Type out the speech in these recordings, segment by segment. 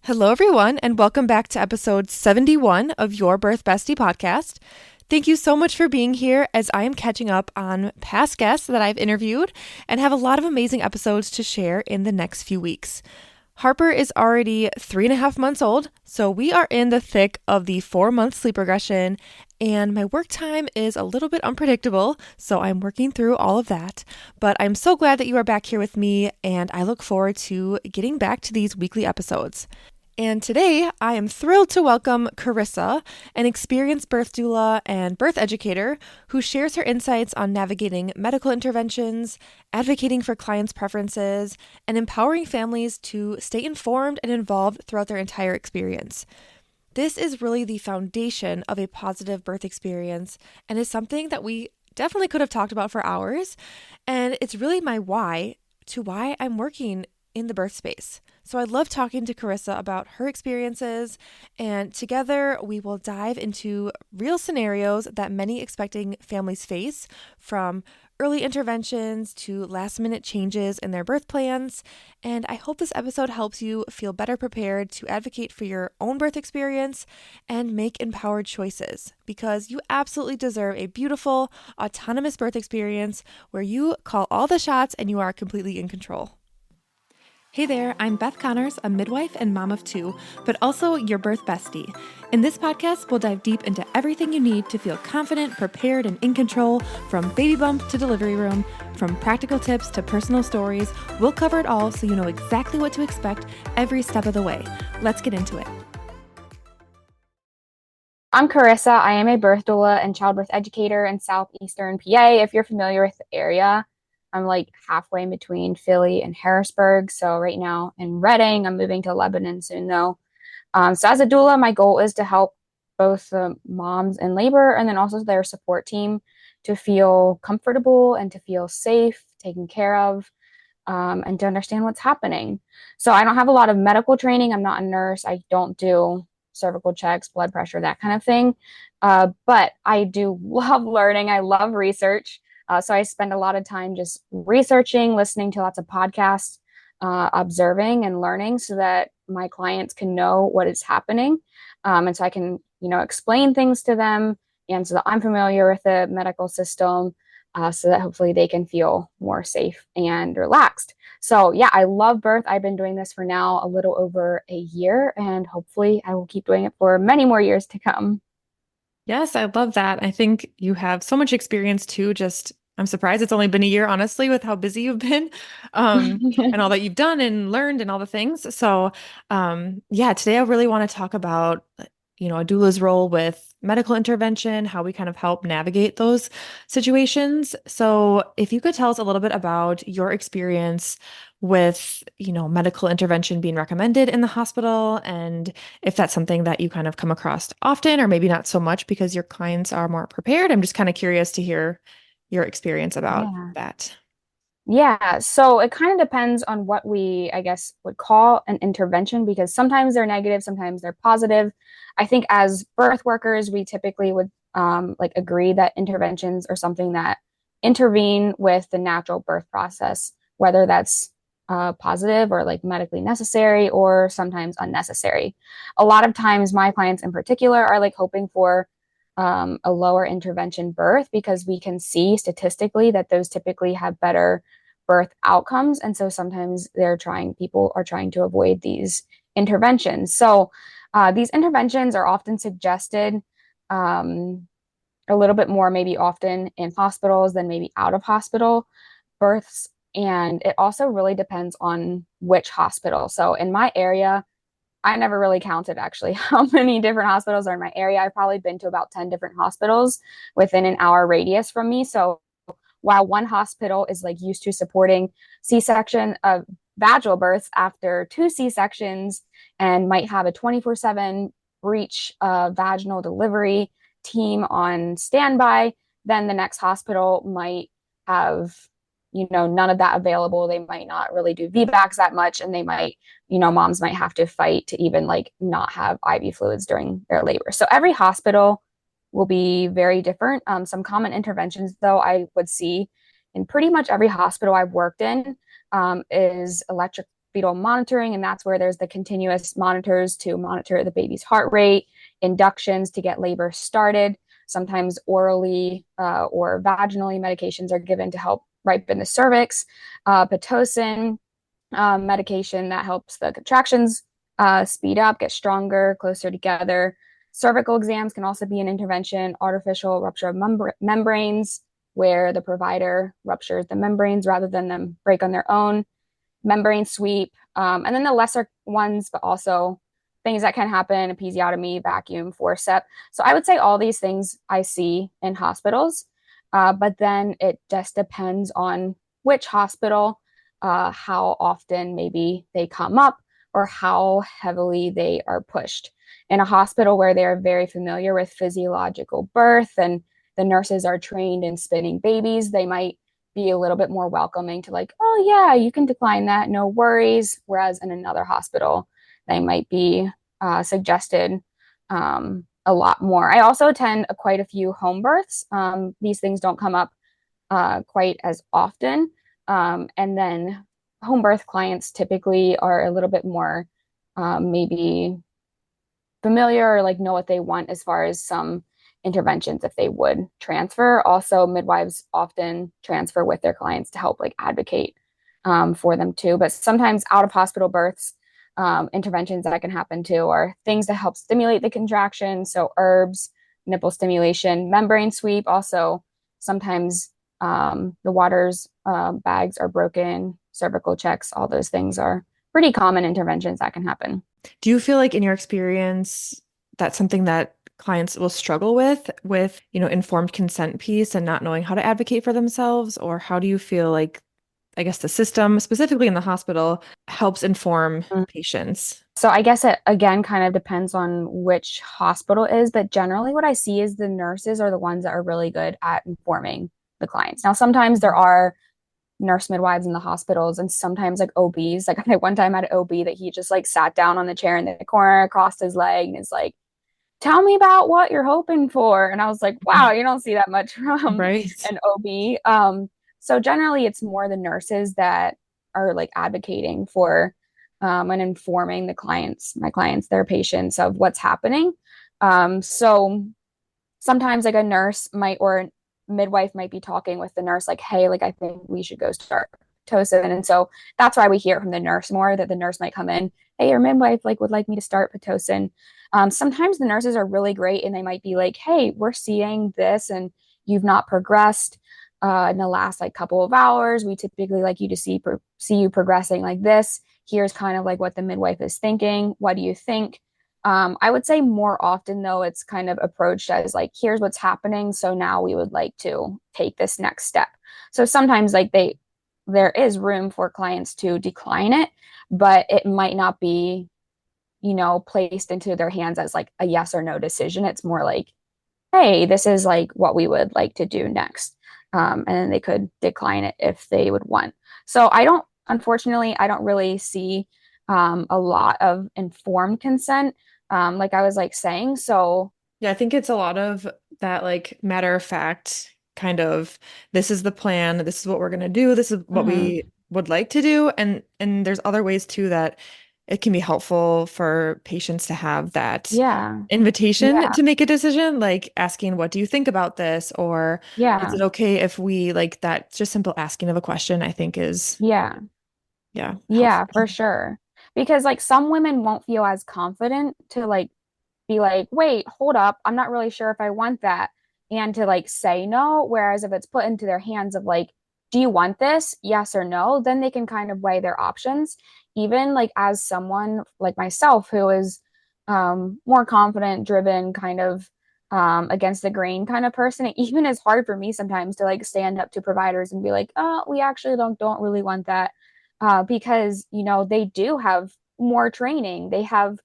Hello, everyone, and welcome back to episode 71 of Your Birth Bestie podcast. Thank you so much for being here as I am catching up on past guests that I've interviewed and have a lot of amazing episodes to share in the next few weeks. Harper is already 3.5 months old, so we are in the thick of the 4-month sleep regression, and my work time is a little bit unpredictable, so I'm working through all of that. But I'm so glad that you are back here with me, and I look forward to getting back to these weekly episodes. And today, I am thrilled to welcome Karissa, an experienced birth doula and birth educator who shares her insights on navigating medical interventions, advocating for clients' preferences, and empowering families to stay informed and involved throughout their entire experience. This is really the foundation of a positive birth experience and is something that we definitely could have talked about for hours. And it's really my why to why I'm working in the birth space. So I love talking to Karissa about her experiences, and together we will dive into real scenarios that many expecting families face, from early interventions to last minute changes in their birth plans. And I hope this episode helps you feel better prepared to advocate for your own birth experience and make empowered choices, because you absolutely deserve a beautiful, autonomous birth experience where you call all the shots and you are completely in control. Hey there, I'm Beth Connors, a midwife and mom of two, but also your birth bestie. In this podcast, we'll dive deep into everything you need to feel confident, prepared, and in control, from baby bump to delivery room, from practical tips to personal stories. We'll cover it all so you know exactly what to expect every step of the way. Let's get into it. I'm Karissa. I am a birth doula and childbirth educator in southeastern PA. If you're familiar with the area, I'm like halfway in between Philly and Harrisburg. So right now in Reading, I'm moving to Lebanon soon though. So as a doula, my goal is to help both the moms in labor and then also their support team to feel comfortable and to feel safe, taken care of, and to understand what's happening. So I don't have a lot of medical training. I'm not a nurse. I don't do cervical checks, blood pressure, that kind of thing. But I do love learning. I love research. So I spend a lot of time just researching, listening to lots of podcasts, observing and learning so that my clients can know what is happening. And so I can, explain things to them. And so that I'm familiar with the medical system, so that hopefully they can feel more safe and relaxed. So yeah, I love birth. I've been doing this for now a little over a year, and hopefully I will keep doing it for many more years to come. Yes, I love that. I think you have so much experience too. I'm surprised it's only been a year, honestly, with how busy you've been, and all that you've done and learned and all the things. So, yeah, today I really want to talk about, a doula's role with medical intervention, how we kind of help navigate those situations. So, if you could tell us a little bit about your experience with, medical intervention being recommended in the hospital, and if that's something that you kind of come across often, or maybe not so much because your clients are more prepared. I'm just kind of curious to hear your experience about Yeah. that. Yeah, so it kind of depends on what we, I guess, would call an intervention because sometimes they're negative, sometimes they're positive. I think as birth workers, we typically would like agree that interventions are something that intervene with the natural birth process, whether that's positive or like medically necessary or sometimes unnecessary. A lot of times, my clients in particular are like hoping for a lower intervention birth because we can see statistically that those typically have better birth outcomes. And so sometimes people are trying to avoid these interventions. So these interventions are often suggested a little bit more, maybe often in hospitals than maybe out of hospital births. And it also really depends on which hospital. So in my area, I never really counted actually how many different hospitals are in my area. I've probably been to about 10 different hospitals within an hour radius from me. So while one hospital is like used to supporting C-section vaginal births after two C-sections and might have a 24/7 breech vaginal delivery team on standby, then the next hospital might have none of that available. They might not really do VBACs that much, and they might, moms might have to fight to even like not have IV fluids during their labor. So every hospital will be very different. Some common interventions, though, I would see in pretty much every hospital I've worked in is fetal monitoring, and that's where there's the continuous monitors to monitor the baby's heart rate, inductions to get labor started. Sometimes orally or vaginally medications are given to help ripen the cervix. Pitocin medication that helps the contractions speed up, get stronger, closer together. Cervical exams can also be an intervention, artificial rupture of membranes, where the provider ruptures the membranes rather than them break on their own. Membrane sweep, and then the lesser ones, but also things that can happen, episiotomy, vacuum, forceps. So I would say all these things I see in hospitals, but then it just depends on which hospital, how often maybe they come up, or how heavily they are pushed. In a hospital where they're very familiar with physiological birth and the nurses are trained in spinning babies, they might be a little bit more welcoming to like, oh yeah, you can decline that, no worries. Whereas in another hospital, they might be suggested a lot more. I also attend quite a few home births. These things don't come up quite as often. And then home birth clients typically are a little bit more maybe familiar or like know what they want as far as some interventions if they would transfer. Also, midwives often transfer with their clients to help like advocate for them too. But sometimes out of hospital births, interventions that can happen too are things that help stimulate the contraction. So herbs, nipple stimulation, membrane sweep. Also, sometimes the waters bags are broken, cervical checks, all those things are pretty common interventions that can happen. Do you feel like in your experience that's something that clients will struggle with, informed consent piece and not knowing how to advocate for themselves? Or how do you feel like, I guess, the system, specifically in the hospital, helps inform patients? So I guess it again kind of depends on which hospital it is, but generally what I see is the nurses are the ones that are really good at informing the clients. Now, sometimes there are nurse midwives in the hospitals and sometimes like OBs. Like I one time had an OB that he just like sat down on the chair in the corner, crossed his leg, and is like, tell me about what you're hoping for. And I was like, wow, you don't see that much from Right. an OB. So generally it's more the nurses that are like advocating for and informing my clients, their patients of what's happening. So sometimes like a nurse might or a midwife might be talking with the nurse like, hey, like I think we should go start Pitocin. And so that's why we hear it from the nurse more, that the nurse might come in, hey, your midwife like would like me to start Pitocin. Sometimes the nurses are really great and they might be like, hey, we're seeing this and you've not progressed in the last like couple of hours. We typically like you to see you progressing like this. Here's kind of like what the midwife is thinking. What do you think? I would say more often though, it's kind of approached as like, here's what's happening. So now we would like to take this next step. So sometimes like there is room for clients to decline it, but it might not be, placed into their hands as like a yes or no decision. It's more like, hey, this is like what we would like to do next. And then they could decline it if they would want. So unfortunately, I don't really see a lot of informed consent, like I was like saying. So Yeah, I think it's a lot of that like matter of fact kind of, this is the plan, this is what we're gonna do, this is what mhm. we would like to do. And there's other ways too that it can be helpful for patients to have that Yeah, invitation yeah, to make a decision, like asking, what do you think about this? Or is yeah, it okay if we like that just simple asking of a question, I think is, yeah. yeah, Yeah, helpful. for sure. Because like some women won't feel as confident to like be like, wait, hold up, I'm not really sure if I want that. And to like say no. Whereas if it's put into their hands of like, do you want this? Yes or no, then they can kind of weigh their options. Even like as someone like myself who is more confident, driven, kind of against the grain kind of person, it even is hard for me sometimes to like stand up to providers and be like, oh, we actually don't really want that because they do have more training. They have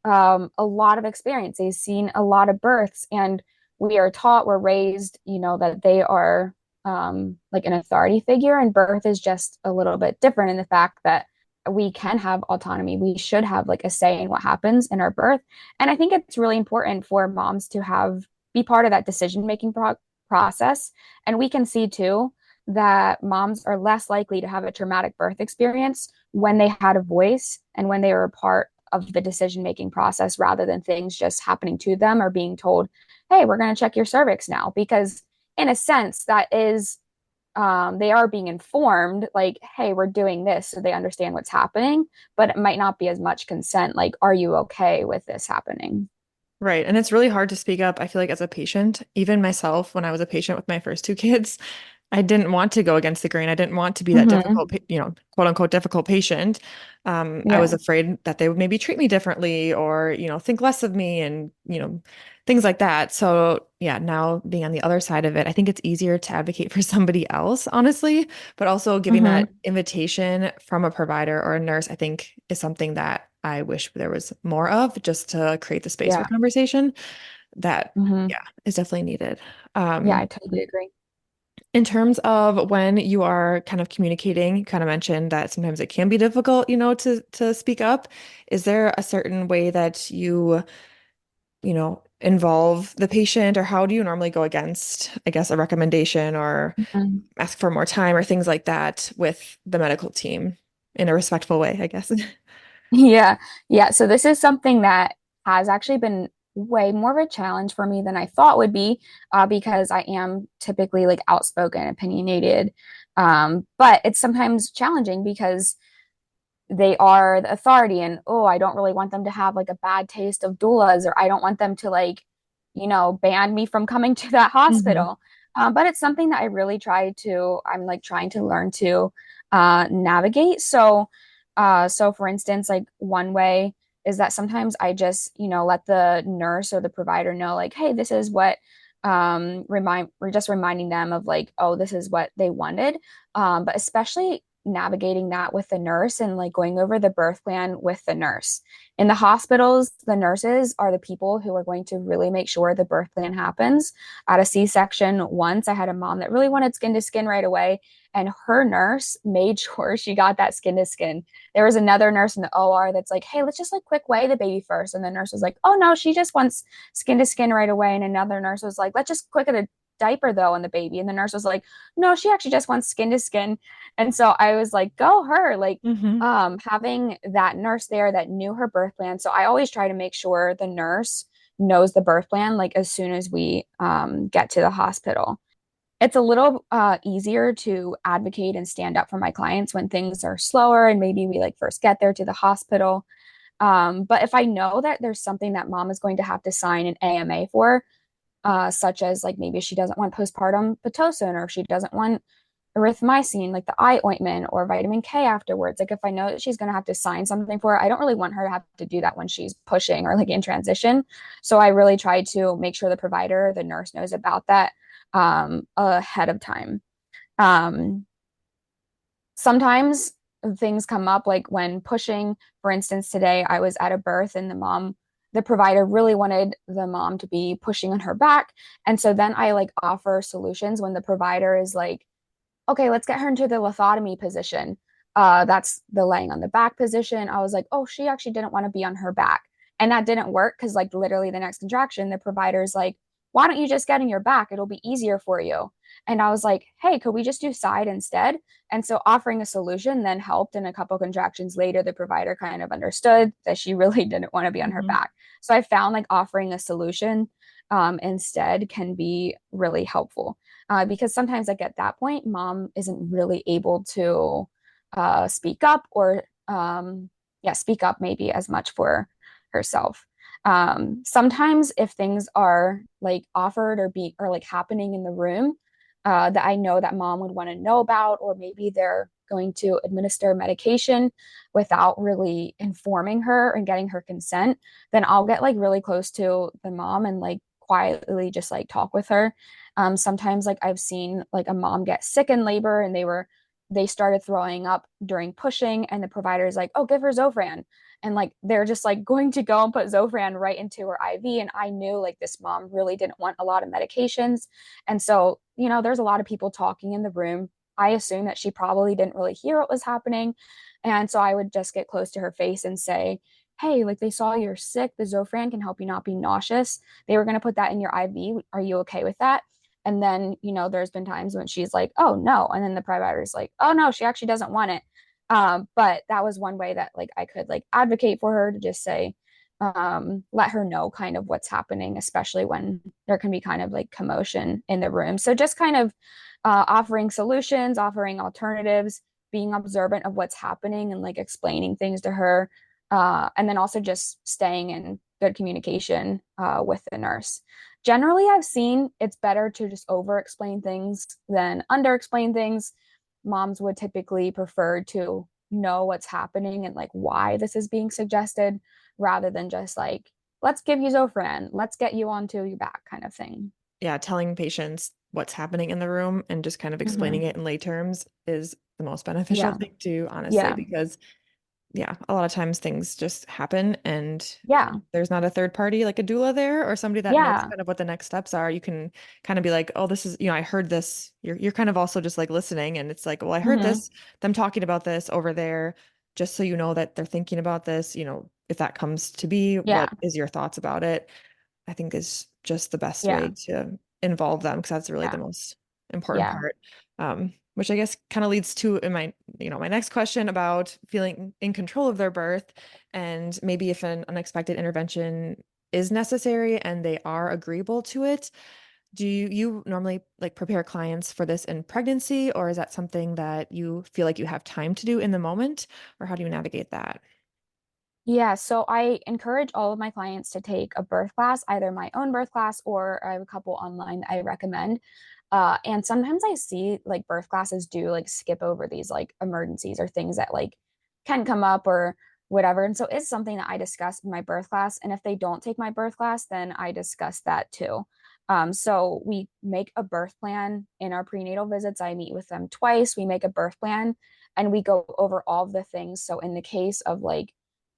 a lot of experience. They've seen a lot of births, and we're raised, that they are like an authority figure, and birth is just a little bit different in the fact that we can have autonomy. We should have like a say in what happens in our birth. And I think it's really important for moms to be part of that decision making process. And we can see too that moms are less likely to have a traumatic birth experience when they had a voice and when they were a part of the decision-making process rather than things just happening to them or being told, hey, we're going to check your cervix now. Because in a sense, that is they are being informed, like, hey, we're doing this, so they understand what's happening, but it might not be as much consent, like, are you okay with this happening? Right. And it's really hard to speak up, I feel like, as a patient. Even myself, when I was a patient with my first two kids, I didn't want to go against the grain. I didn't want to be that Mm-hmm. difficult, quote unquote, difficult patient. I was Yeah. afraid that they would maybe treat me differently or, think less of me and, things like that. So, yeah, now being on the other side of it, I think it's easier to advocate for somebody else, honestly, but also giving Mm-hmm. that invitation from a provider or a nurse, I think is something that I wish there was more of just to create the space for Yeah. conversation that, Mm-hmm. yeah, is definitely needed. Yeah, Um, I totally agree. in terms of when you are kind of communicating, you kind of mentioned that sometimes it can be difficult, to speak up. Is there a certain way that involve the patient, or how do you normally go against, I guess, a recommendation or Mhm. ask for more time or things like that with the medical team in a respectful way, I guess? Yeah. Yeah. So this is something that has actually been way more of a challenge for me than I thought would be, because I am typically like outspoken, opinionated. But it's sometimes challenging because they are the authority and oh, I don't really want them to have like a bad taste of doulas, or I don't want them to like, ban me from coming to that Hmm. hospital. But it's something that I'm like trying to learn to navigate. So for instance, like one way is that sometimes I just, let the nurse or the provider know, like, hey, this is what we're just reminding them of like, oh, this is what they wanted. But especially navigating that with the nurse and like going over the birth plan with the nurse. In the hospitals, the nurses are the people who are going to really make sure the birth plan happens. At a C-section once, I had a mom that really wanted skin to skin right away, and her nurse made sure she got that skin to skin. There was another nurse in the OR that's like, hey, let's just like quick weigh the baby first. And the nurse was like, oh no, she just wants skin to skin right away. And another nurse was like, let's just quick at a diaper though on the baby. And the nurse was like, no, she actually just wants skin to skin. And so I was like, go her, like Hmm. having that nurse there that knew her birth plan. So I always try to make sure the nurse knows the birth plan like as soon as we get to the hospital. It's a little easier to advocate and stand up for my clients when things are slower and maybe we like first get there to the hospital. But if I know that there's something that mom is going to have to sign an AMA for, such as like maybe she doesn't want postpartum Pitocin, or if she doesn't want erythromycin, like the eye ointment, or vitamin K afterwards. Like if I know that she's going to have to sign something for it, I don't really want her to have to do that when she's pushing or like in transition. So I really try to make sure the provider, the nurse knows about that ahead of time. Um, Sometimes things come up like when pushing. For instance, today I was at a birth and the provider really wanted the mom to be pushing on her back. And so then I like offer solutions when the provider is like, okay, let's get her into the lithotomy position. That's the laying on the back position. I was like, oh, she actually didn't want to be on her back. And that didn't work because, like, literally the next contraction, the provider's like, why don't you just get on your back? It'll be easier for you. And I was like, hey, could we just do side instead? And so offering a solution then helped. And a couple contractions later, the provider kind of understood that she really didn't want to be on her Hmm. back. So I found like offering a solution instead can be really helpful, because sometimes like at that point mom isn't really able to speak up or yeah, speak up maybe as much for herself. Sometimes if things are like offered or like happening in the room that I know that mom would want to know about, or maybe they're going to administer medication without really informing her and getting her consent, then I'll get like really close to the mom and like quietly just like talk with her. Sometimes like I've seen like a mom get sick in labor and they started throwing up during pushing, and the provider is like, oh, give her Zofran. And like they're just like going to go and put Zofran right into her IV. And I knew like this mom really didn't want a lot of medications. And so, there's a lot of people talking in the room. I assume that she probably didn't really hear what was happening. And so I would just get close to her face and say, hey, like they saw you're sick. The Zofran can help you not be nauseous. They were going to put that in your IV. Are you okay with that? And then, there's been times when she's like, oh no. And then the provider's like, oh no, she actually doesn't want it. But that was one way that like I could like advocate for her to just say, let her know kind of what's happening, especially when there can be kind of like commotion in the room. So just kind of offering solutions, offering alternatives, being observant of what's happening and like explaining things to her. And then also just staying in good communication with the nurse. Generally, I've seen it's better to just over explain things than under explain things. Moms would typically prefer to know what's happening and like why this is being suggested rather than just like, let's give you Zofran, let's get you onto your back kind of thing. Yeah, telling patients what's happening in the room and just kind of explaining Hmm. it in lay terms is the most beneficial Yeah. thing to do, honestly, Yeah. because yeah, a lot of times things just happen and Yeah. there's not a third party like a doula there or somebody that knows Yeah. kind of what the next steps are. You can kind of be like, oh, this is, I heard this. You're kind of also just like listening and it's like, well, I heard Hmm. this, them talking about this over there, just so you know that they're thinking about this, if that comes to be, Yeah. what is your thoughts about it? I think is just the best way Yeah. to involve them because that's really the Yeah. most important Yeah. part. Which I guess kind of leads to in my next question about feeling in control of their birth and maybe if an unexpected intervention is necessary and they are agreeable to it. Do you normally like prepare clients for this in pregnancy, or is that something that you feel like you have time to do in the moment, or how do you navigate that? Yeah, so I encourage all of my clients to take a birth class, either my own birth class or I have a couple online that I recommend. And sometimes I see like birth classes do like skip over these like emergencies or things that like can come up or whatever. And so it's something that I discuss in my birth class. And if they don't take my birth class, then I discuss that too. So we make a birth plan in our prenatal visits. I meet with them twice. We make a birth plan and we go over all of the things. So in the case of like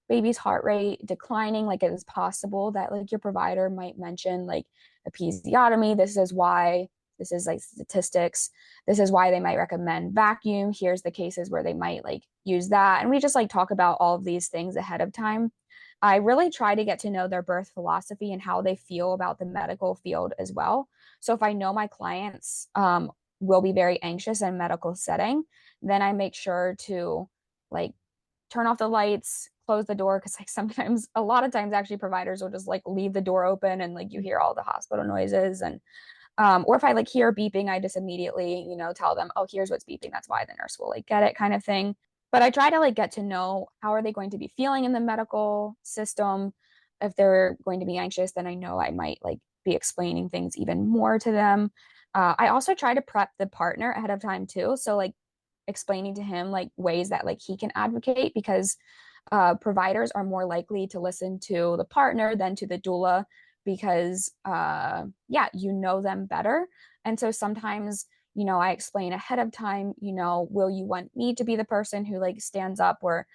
baby's heart rate declining, like it is possible that like your provider might mention like episiotomy. This is why, this is like statistics. This is why they might recommend vacuum. Here's the cases where they might like use that. And we just like talk about all of these things ahead of time. I really try to get to know their birth philosophy and how they feel about the medical field as well. So if I know my clients will be very anxious in a medical setting, then I make sure to like turn off the lights, close the door, because like sometimes a lot of times actually providers will just like leave the door open and like you hear all the hospital noises. And or if I like hear beeping, I just immediately, tell them, oh, here's what's beeping, that's why the nurse will like get it kind of thing. But I try to like get to know how are they going to be feeling in the medical system. If they're going to be anxious, then I know I might like be explaining things even more to them. I also try to prep the partner ahead of time too, so like explaining to him like ways that like he can advocate, because providers are more likely to listen to the partner than to the doula, because yeah, you know them better. And so sometimes, I explain ahead of time, will you want me to be the person who like stands up or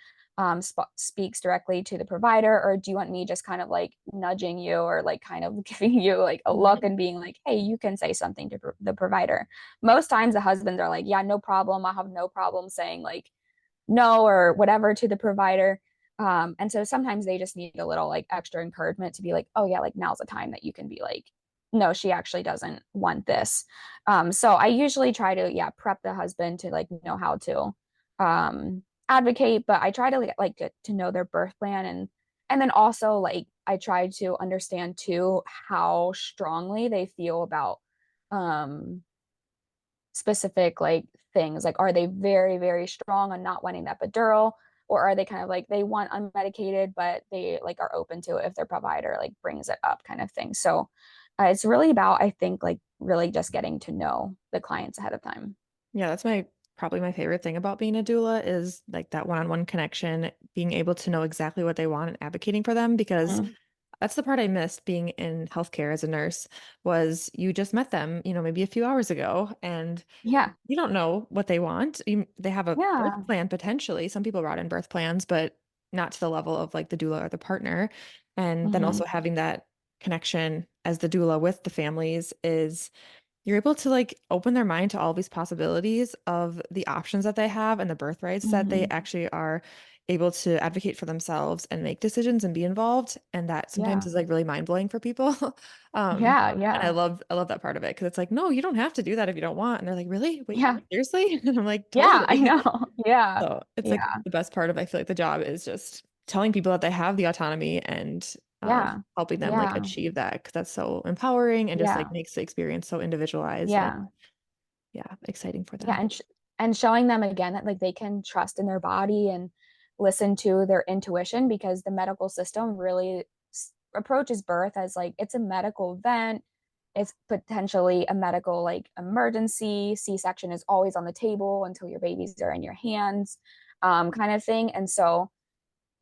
speaks directly to the provider, or do you want me just kind of like nudging you or like kind of giving you like a look Mhm. and being like, hey, you can say something to the provider. Most times the husbands are like, yeah, no problem, I have no problem saying like no or whatever to the provider. And so sometimes they just need a little like extra encouragement to be like, oh yeah, like now's the time that you can be like, no, she actually doesn't want this. So I usually try to, yeah, prep the husband to like know how to advocate, but I try to like get to know their birth plan. And then also like I try to understand too how strongly they feel about um specific like things. Like, are they very, very strong on not wanting that epidural? Or are they kind of like they want unmedicated, but they like are open to it if their provider like brings it up kind of thing. So it's really about, I think, like really just getting to know the clients ahead of time. Yeah, that's my probably my favorite thing about being a doula is like that one-on-one connection, being able to know exactly what they want and advocating for them because Mhm. that's the part I missed being in healthcare as a nurse was you just met them, maybe a few hours ago and Yeah. you don't know what they want. They have a birth Yeah. plan potentially. Some people brought in birth plans, but not to the level of like the doula or the partner. And then Hmm. also having that connection as the doula with the families is you're able to like open their mind to all these possibilities of the options that they have and the birthrights that they Hmm. actually are able to advocate for themselves and make decisions and be involved. And that sometimes Yeah. is like really mind blowing for people. Um, Yeah. and Yeah. I love that part of it because it's like, no, you don't have to do that if you don't want. And they're like, really? Wait, Yeah. seriously? And I'm like, Yeah. I totally. know. Yeah. So it's like Yeah. the best part of I feel like the job is just telling people that they have the autonomy and Yeah. helping them like Yeah. achieve that because that's so empowering and just like Yeah. makes the experience so individualized and Yeah. yeah, exciting for Yeah. them. And showing them again that like they can trust in their body and listen to their intuition because the medical system really approaches birth as like it's a medical event. It's potentially a medical like emergency. C-section is always on the table until your babies are in your hands, kind of thing. And so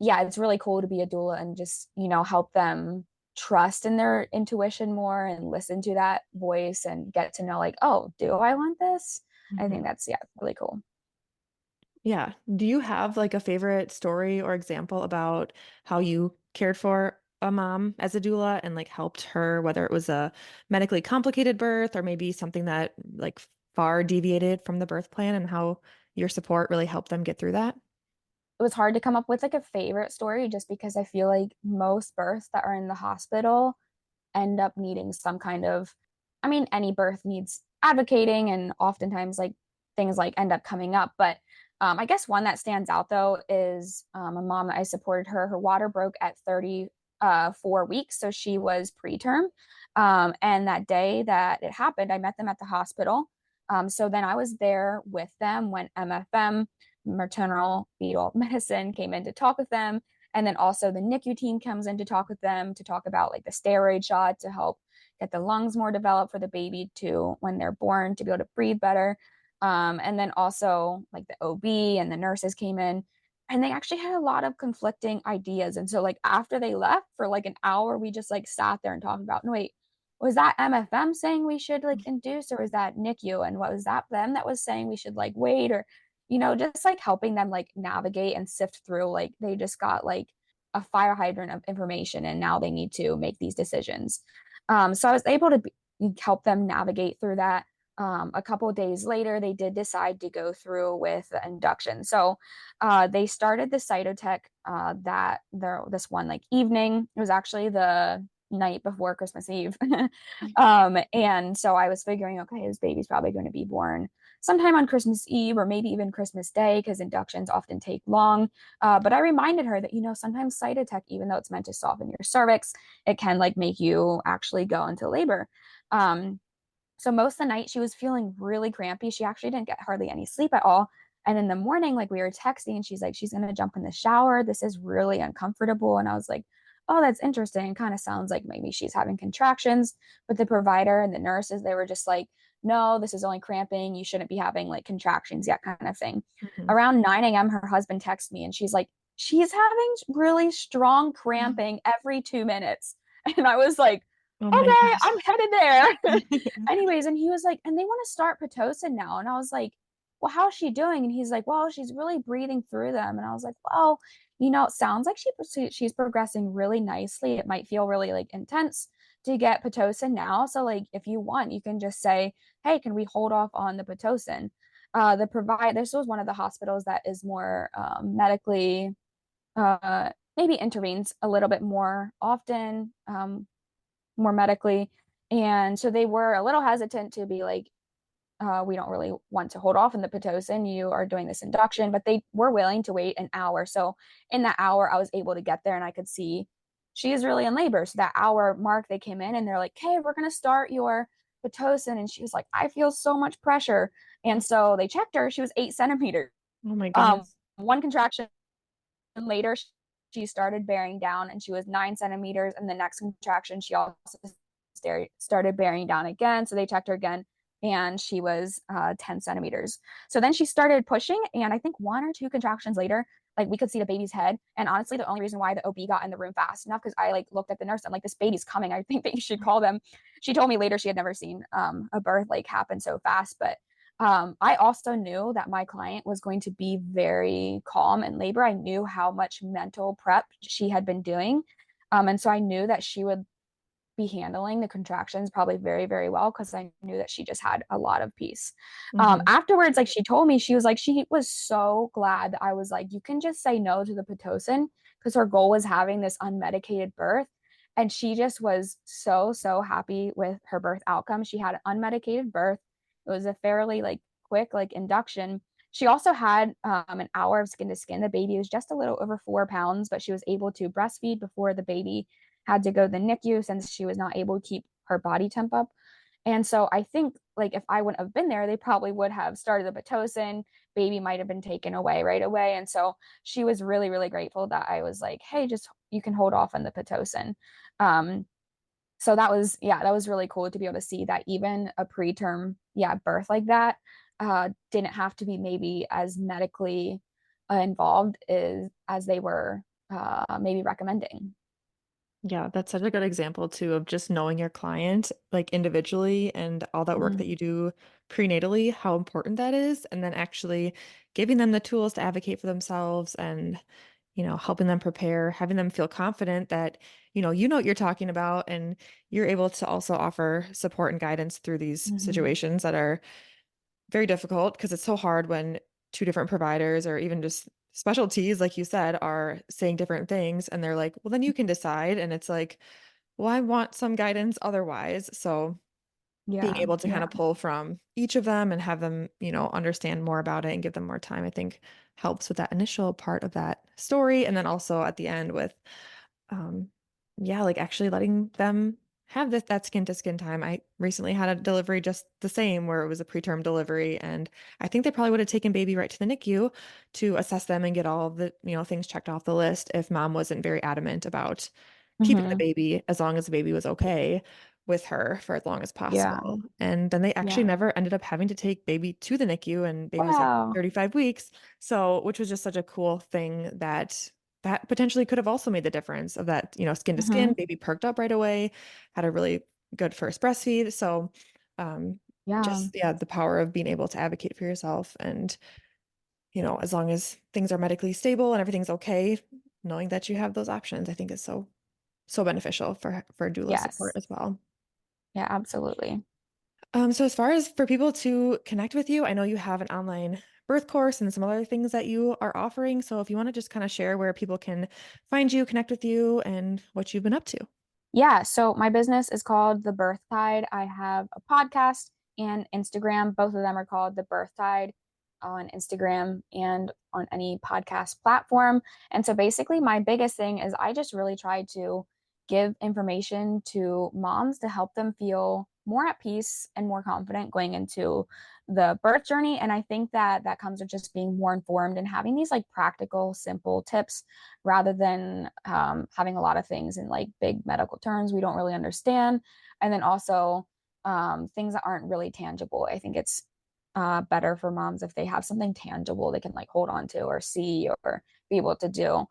yeah, it's really cool to be a doula and just, help them trust in their intuition more and listen to that voice and get to know like, oh, do I want this? I think Mhm. that's, yeah, really cool. Yeah. Do you have like a favorite story or example about how you cared for a mom as a doula and like helped her, whether it was a medically complicated birth or maybe something that like far deviated from the birth plan and how your support really helped them get through that? It was hard to come up with like a favorite story just because I feel like most births that are in the hospital end up needing some kind of, I mean, any birth needs advocating and oftentimes like things like end up coming up. But I guess one that stands out though is a mom that I supported her water broke at 34 weeks. So she was preterm. And that day that it happened, I met them at the hospital. So then I was there with them when MFM, maternal fetal medicine, came in to talk with them. And then also the NICU team comes in to talk with them to talk about like the steroid shot to help get the lungs more developed for the baby to when they're born to be able to breathe better. And then also like the OB and the nurses came in and they actually had a lot of conflicting ideas. And so like after they left for like an hour, we just like sat there and talked about, no, wait, was that MFM saying we should like induce or was that NICU? And what was that them that was saying we should like wait or just like helping them like navigate and sift through like they just got like a fire hydrant of information and now they need to make these decisions. So I was able to help them navigate through that. A couple of days later, they did decide to go through with the induction. So they started the cytotech this one like evening. It was actually the night before Christmas Eve. And so I was figuring, okay, this baby's probably going to be born sometime on Christmas Eve or maybe even Christmas Day because inductions often take long. But I reminded her that, sometimes cytotech, even though it's meant to soften your cervix, it can like make you actually go into labor. Um, so most of the night she was feeling really crampy. She actually didn't get hardly any sleep at all. And in the morning, like we were texting, and she's like, she's gonna jump in the shower. This is really uncomfortable. And I was like, oh, that's interesting. Kind of sounds like maybe she's having contractions. But the provider and the nurses, they were just like, no, this is only cramping. You shouldn't be having like contractions yet, kind of thing. Mhm. Around 9 a.m., her husband texted me and she's like, she's having really strong cramping every 2 minutes. And I was like, Oh my okay, gosh. I'm headed there. Anyways, and he was like, and they want to start Pitocin now. And I was like, well, how's she doing? And he's like, well, she's really breathing through them. And I was like, well, it sounds like she's progressing really nicely. It might feel really like intense to get Pitocin now. So like, if you want, you can just say, hey, can we hold off on the Pitocin? This was one of the hospitals that is more medically, maybe intervenes a little bit more often, more medically. And so they were a little hesitant to be like, we don't really want to hold off in the Pitocin. You are doing this induction, but they were willing to wait an hour. So in that hour, I was able to get there and I could see she is really in labor. So that hour mark, they came in and they're like, hey, we're going to start your Pitocin. And she was like, I feel so much pressure. And so they checked her. She was 8 centimeters. Oh my Um, goodness. one contraction later, she started bearing down and she was 9 centimeters. And the next contraction, she also started bearing down again. So they checked her again and she was 10 centimeters. So then she started pushing. And I think one or two contractions later, like we could see the baby's head. And honestly, the only reason why the OB got in the room fast enough because I like looked at the nurse. I'm like, this baby's coming. I think that you should call them. She told me later she had never seen a birth like happen so fast. But I also knew that my client was going to be very calm in labor. I knew how much mental prep she had been doing. And so I knew that she would be handling the contractions probably very, very well because I knew that she just had a lot of peace. Mm-hmm. Afterwards, like she told me, she was like, she was so glad that I was like, you can just say no to the Pitocin because her goal was having this unmedicated birth. And she just was so, so happy with her birth outcome. She had an unmedicated birth. It was a fairly like quick like induction. She also had an hour of skin to skin. The baby was just a little over 4 pounds, but she was able to breastfeed before the baby had to go to the NICU since she was not able to keep her body temp up. And so I think like if I wouldn't have been there, they probably would have started the Pitocin. Baby might have been taken away right away. And so she was really, really grateful that I was like, hey, just you can hold off on the Pitocin. Um, so that was, yeah, that was really cool to be able to see that even a preterm, yeah, birth like that didn't have to be maybe as medically involved as they were maybe recommending. Yeah, that's such a good example too of just knowing your client like individually and all that work Mhm. that you do prenatally, how important that is, and then actually giving them the tools to advocate for themselves and, helping them prepare, having them feel confident that, you know what you're talking about and you're able to also offer support and guidance through these Mhm. situations that are very difficult because it's so hard when two different providers or even just specialties, like you said, are saying different things and they're like, well, then you can decide. And it's like, well, I want some guidance otherwise. So being Yeah, able to yeah, kind of pull from each of them and have them, understand more about it and give them more time, I think helps with that initial part of that story. And then also at the end with um, yeah, like actually letting them have that skin to skin time. I recently had a delivery just the same where it was a preterm delivery, and I think they probably would have taken baby right to the NICU to assess them and get all of the, things checked off the list if mom wasn't very adamant about keeping the hmm, baby as long as the baby was okay with her for as long as yeah, possible. And then they actually yeah. never ended up having to take baby to the NICU and baby was there for Wow. 35 weeks. So, which was just such a cool thing that potentially could have also made the difference of that, skin to skin, Hmm. baby perked up right away, had a really good first breastfeed. So, um, Yeah. just, yeah, the power of being able to advocate for yourself and, as long as things are medically stable and everything's okay, knowing that you have those options, I think is so, so beneficial for doula support Yes. as well. Yeah, absolutely. So as far as for people to connect with you, I know you have an online birth course and some other things that you are offering. So if you want to just kind of share where people can find you, connect with you, and what you've been up to. Yeah, so my business is called The Birth Tide. I have a podcast and Instagram. Both of them are called The Birth Tide on Instagram and on any podcast platform. And so basically, my biggest thing is I just really try to give information to moms to help them feel more at peace and more confident going into the birth journey. And I think that that comes with just being more informed and having these like practical, simple tips rather than having a lot of things in like big medical terms we don't really understand. And then also things that aren't really tangible. I think it's better for moms if they have something tangible they can like hold on to or see or be able to do.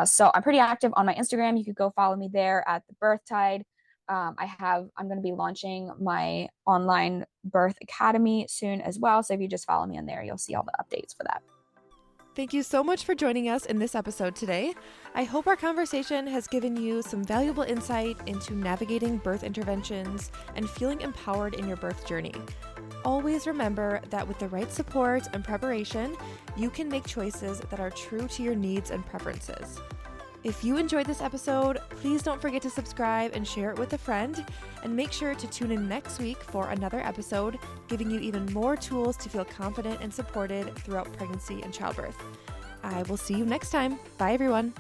So I'm pretty active on my Instagram. You could go follow me there at the Birth Tide. I'm going to be launching my online birth academy soon as well. So if you just follow me on there, you'll see all the updates for that. Thank you so much for joining us in this episode today. I hope our conversation has given you some valuable insight into navigating birth interventions and feeling empowered in your birth journey. Always remember that with the right support and preparation, you can make choices that are true to your needs and preferences. If you enjoyed this episode, please don't forget to subscribe and share it with a friend, and make sure to tune in next week for another episode, giving you even more tools to feel confident and supported throughout pregnancy and childbirth. I will see you next time. Bye, everyone.